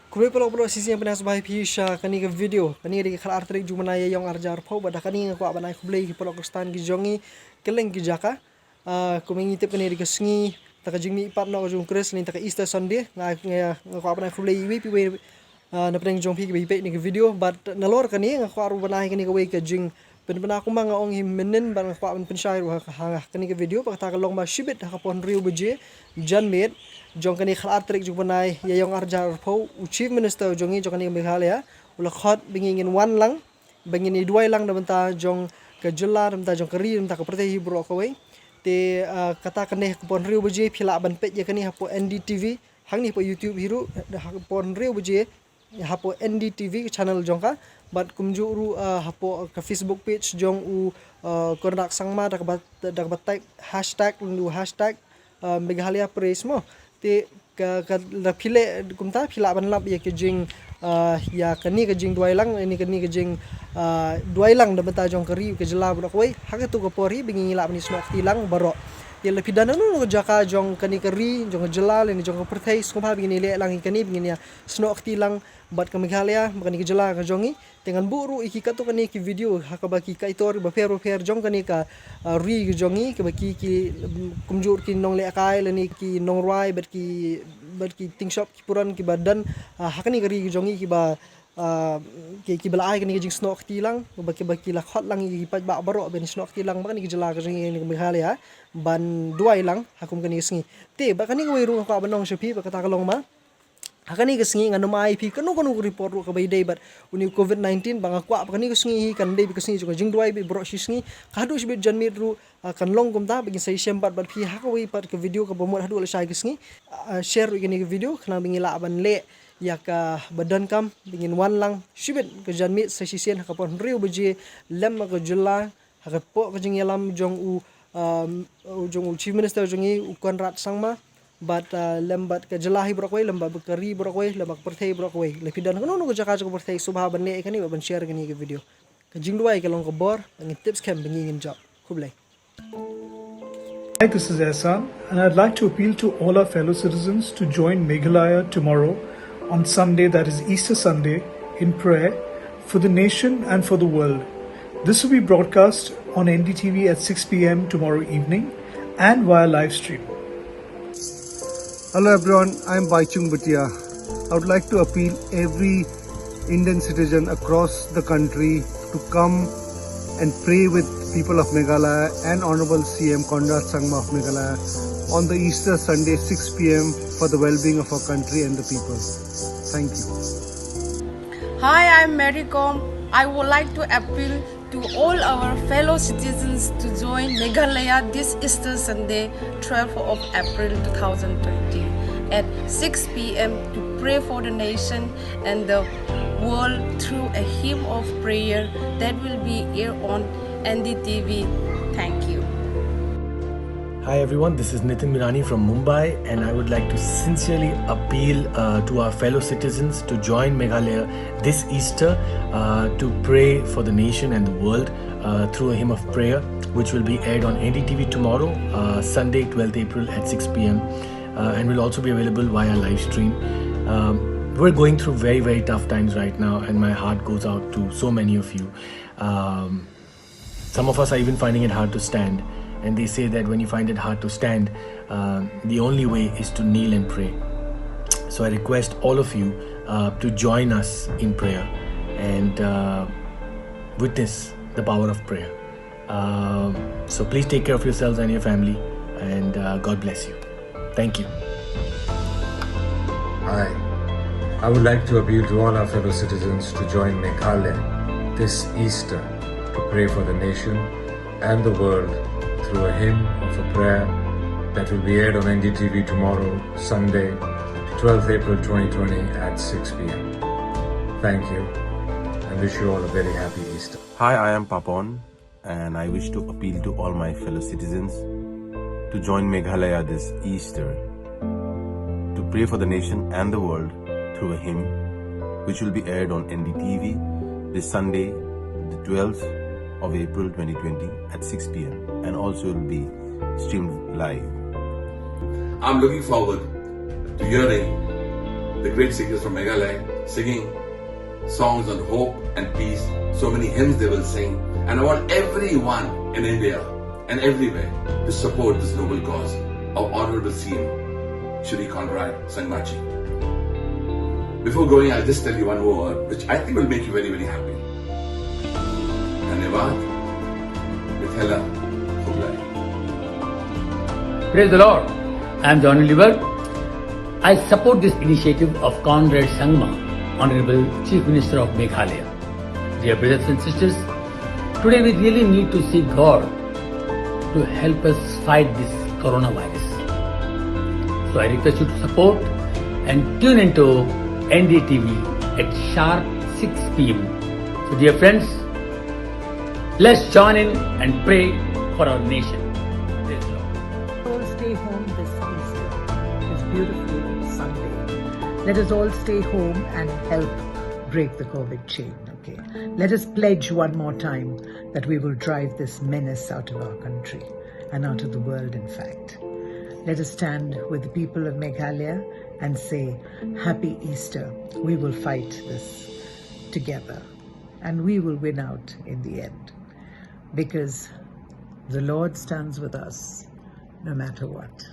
Kuwi pula sisi yang penas bahi pisha kani ke video kani di khal artrik jumana yang arjar pau bada kani ko abanai kublei ki pula kustan ki jongi keleng ki jaka ku mengitip kani di kesngi ta ka jingmi pat no jung kres ni ta ka Easter Sunday ko abanai kublei wi pi na peng jong pi ki be ni ke video but nalor kani ko aru banai kani ke we ke jing pen aku manga ong him menen ban ko aban pensyai ru ha kani ke video pa ta ka long ma shibit ha pon riu beje jan met jong kani khal artrik jung banai yang arjar pau chief minister jongi jong kani Meghalaya ula khot bingin wan lang bingin ni duai lang da jong ke jela da jong keri da ka protehi bro ko we te kata kane pon riu beje phila ban pet ye kani ha po NDTV hang ni po YouTube hiru pon riu beje hapo NDTV channel jongka but kumjuru hapo ka Facebook page jong u kondak sangma dak type hashtag Meghalaya praise mo te ka phile kumta phila ban lap ye ke jing ya kani ke jing duai lang ini kani ke jing duai lang da bata jong kari ke jela bro koi hak tu ko pori bingi lap ni snok tilang baro ye le pidana no jaka jong kani kari jong jela ni jong perthai skoma bingi le lang kani bingi ya snok tilang bat ka Meghalaya makani ke jela ka jongi dengan buru iki ka to kani ki video hakabaki ka itor ba fer jong kani ka ri jongi ke baki ki kumjur ki nong le akai lani ki nong rai bat ki ting shop ki puran ki badan hakani ka ri jongi ki ba ki bala ai kani jing snok tilang baki la khot lang i Paidbah baro ben snok tilang makani ki jela ka jongi ni Meghalaya ban duai lang hakum kani sngi te ba kani ko ru ko abanong shapi ba kata kalong ma hakani kesngi ngano mai pi kanu report ru ka bai dei bat uni COVID-19 banga kwa hakani kesngi kan dei kesngi juga jing duai bi bro shisngi kadu shibit janmit ru kan long kumta begin sai sembat bat pi hakawi pat ke video ka bomot hadu ala sai kesngi share ru ke video kana bingila ban le ya ka badan kam bingin wan lang shibit ke janmit sai sisen hakapon riu beje lem ka jula hakapo ka jing yalam jong u chief minister jongi u konrat sangma but lembat ke jelahi brokoi lembat bekari brokoi lembat perthai brokoi lepidan kanu no jaka jaka perthai subha banne kani ban share kani ke video ke jingduai ke long ke bor ngi tips kem bingin job kublai. Hi, this is Ehsan, and I'd like to appeal to all our fellow citizens to join Meghalaya tomorrow on Sunday, that is Easter Sunday, in prayer for the nation and for the world. This will be broadcast on NDTV at 6 p.m. tomorrow evening and via live stream. Hello everyone, I am Baichung Bhatia. I would like to appeal every Indian citizen across the country to come and pray with people of Meghalaya and Honorable CM Konrad Sangma of Meghalaya on the Easter Sunday 6 p.m. for the well-being of our country and the people. Thank you. Hi, I'm Mary Com. I would like to appeal to all our fellow citizens to join Meghalaya this Easter Sunday, 12th of April 2020 at 6 p.m. to pray for the nation and the world through a hymn of prayer that will be aired on NDTV. Thank you. Hi everyone, this is Nitin Mirani from Mumbai, and I would like to sincerely appeal to our fellow citizens to join Meghalaya this Easter to pray for the nation and the world through a hymn of prayer, which will be aired on NDTV tomorrow, Sunday 12th April at 6 p.m. And will also be available via live stream. We're going through very, very tough times right now, and my heart goes out to so many of you. Some of us are even finding it hard to stand. And they say that when you find it hard to stand, the only way is to kneel and pray. So I request all of you to join us in prayer and witness the power of prayer. So please take care of yourselves and your family, and God bless you. Thank you. Hi. I would like to appeal to all our fellow citizens to join Meghalaya this Easter to pray for the nation and the world through a hymn of a prayer that will be aired on NDTV tomorrow, Sunday, 12th April 2020 at 6 p.m. Thank you, and wish you all a very happy Easter. Hi, I am Papon, and I wish to appeal to all my fellow citizens to join Meghalaya this Easter to pray for the nation and the world through a hymn which will be aired on NDTV this Sunday, the 12th of April 2020 at 6 p.m. and also will be streamed live. I'm looking forward to hearing the great singers from Meghalaya, singing songs on hope and peace. So many hymns they will sing. And I want everyone in India and everywhere to support this noble cause. Our honorable CM, Shri Conrad Sangmachi. Before going, I'll just tell you one more word, which I think will make you very, very happy. Dhanyavad. Mithela Khublai. Praise the Lord. I am John Oliver. I support this initiative of Conrad Sangma, Honorable Chief Minister of Meghalaya. Dear brothers and sisters, today we really need to seek God to help us fight this coronavirus. So I request you to support and tune into NDTV at sharp 6 p.m. So dear friends, let's join in and pray for our nation. Praise the Lord. All stay home this Easter, this beautiful Sunday. Let us all stay home and help break the COVID chain, okay? Let us pledge one more time that we will drive this menace out of our country and out of the world, in fact. Let us stand with the people of Meghalaya and say, Happy Easter. We will fight this together and we will win out in the end, because the Lord stands with us no matter what.